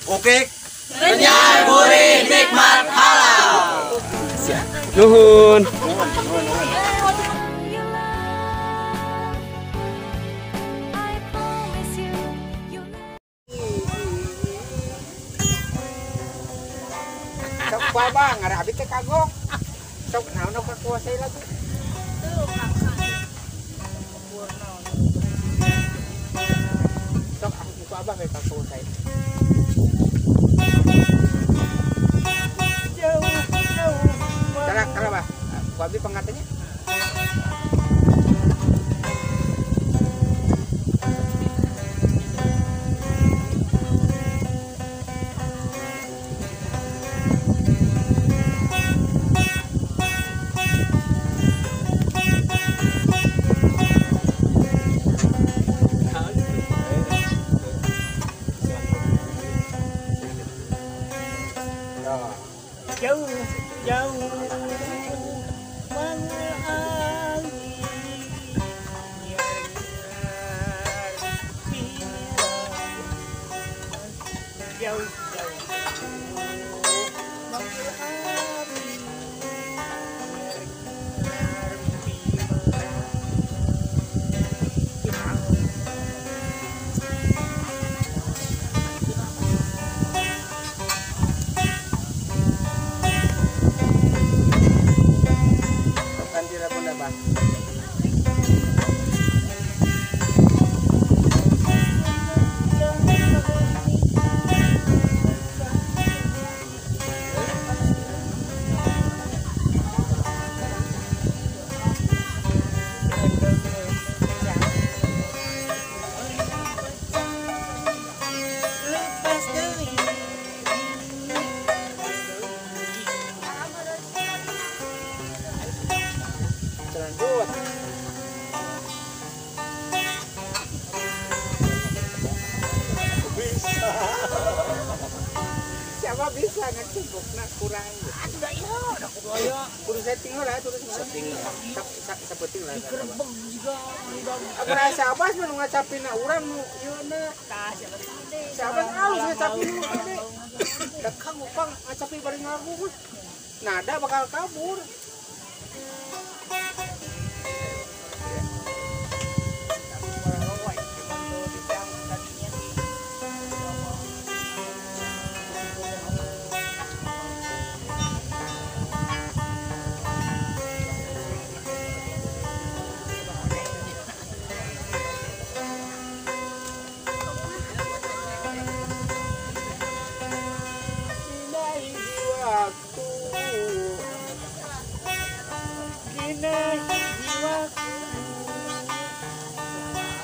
Oke. Renyah gurih nikmat halal. Nuhun. Sok babang, ada abis teh kagok. Sok naon kuasai lagi. Sok aku abang kayak kuasai. Kalau bah, abis pengatanya. Jauh Siapa bisa ngecebok nak kurang? Enggak ya, ada kudu kudu setting lah, terus setting seperti lah. Gerbang juga. Aku rasa abas mah ngacapin urang nu ieu na. Tah siapa halus ngacapin nu gede. Dekang upang ngacapin bari ngaruh. Nada bakal kabur.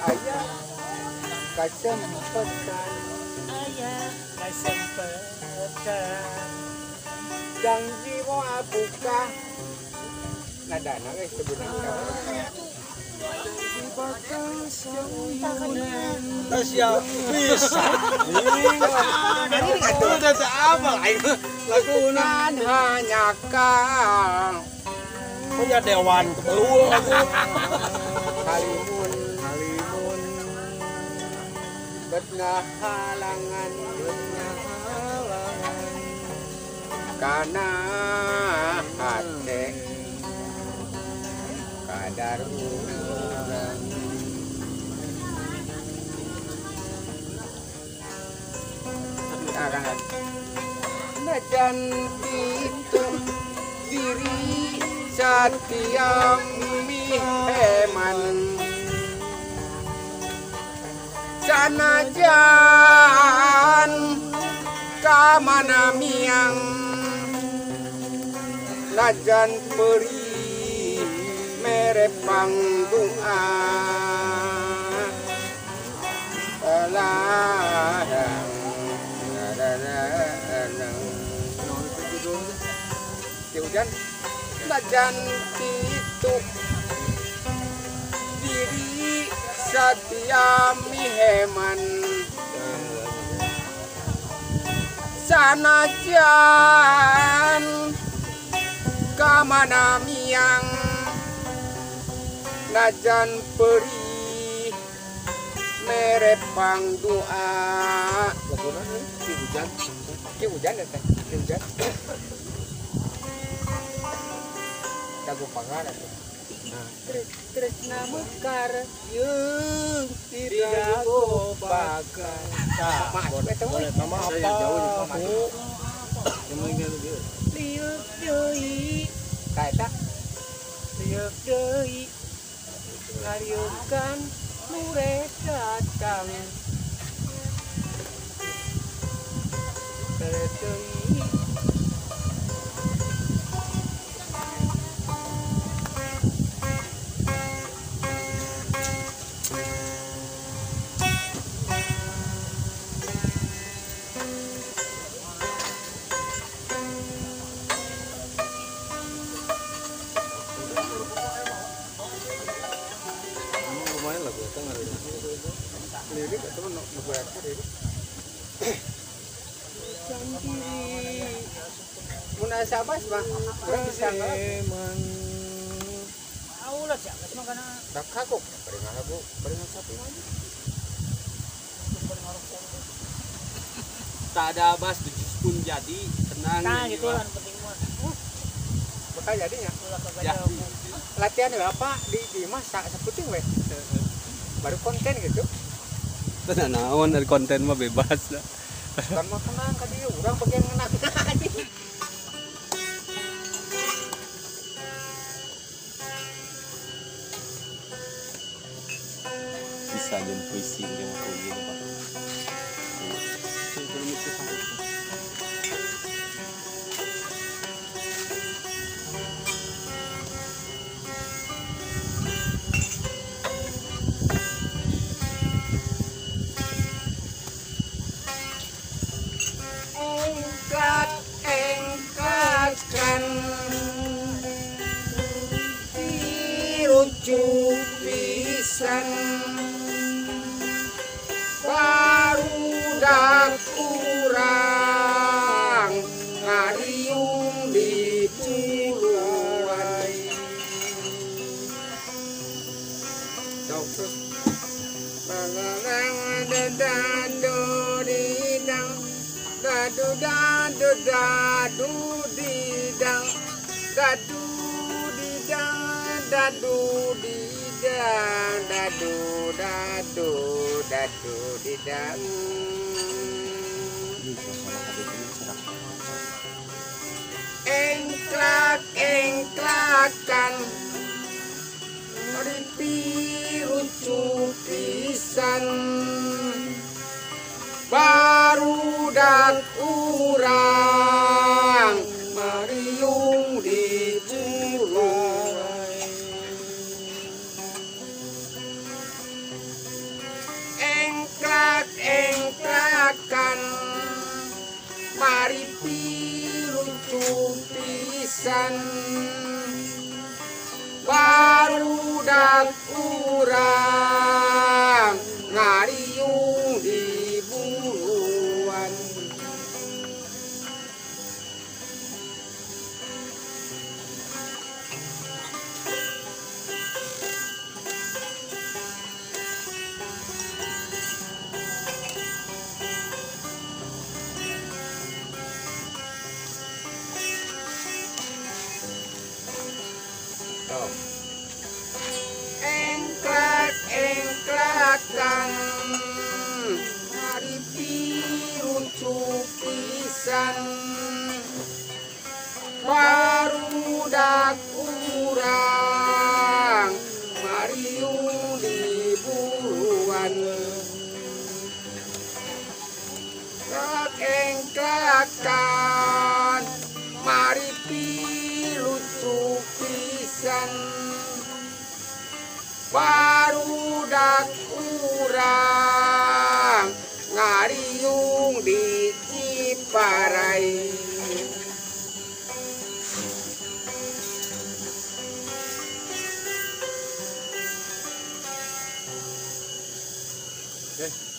Ayah kesempatan, ayah kesempatan, janji mau buka, nada guys sebenarnya. Tasya bisa. Ini udah apa? Lagu hanya kau. punya dewan kebelul. Halimun betna halangan kana hate kadar urang najan itu diri satya miheman sanajan kamana miang najan peri mere pangdunga ladang hujan najan itu diri satya miheman sanajan kamana miang najan perih merepang doa ki hujan ya teh ki hujan dagu pangan atuh tresna mekar yeung tidak gobagan boleh nama apa liuk deui kaeta liuk deui ngarieukan mure datang deui lirik atau ngebayar lirik munasabah mah urang bisa emang aulah siapa cuma kana dak kagok beringan lagu beringan sapi aja tak ada bas pun jadi tenang nah gitu kan penting mah bakal jadinya jadi latihan apa di mas seputing we baru konten gitu tenang naon dari konten mah bebas lah kan mah tenang ka dieu urang bagian ngeunang bisa jeung puisi jeung puisi Pak. engkatkan dirujuk pisan barudak urang ngariung di puluhan sok terus balarang dadado didang dadu dadu dadu didang dadu didang dadu didang dadu dadu dadu didang engklakan ripirucu pisan barudak urang mariung di puluhan engklakan mari pirucu pisan barudak urang ngariung di buluan engklakan hari pirucu pisan barudak urang mariung di buluan engklakan mari pirucu pisan barudak urang ngariung di Ciparai Oke.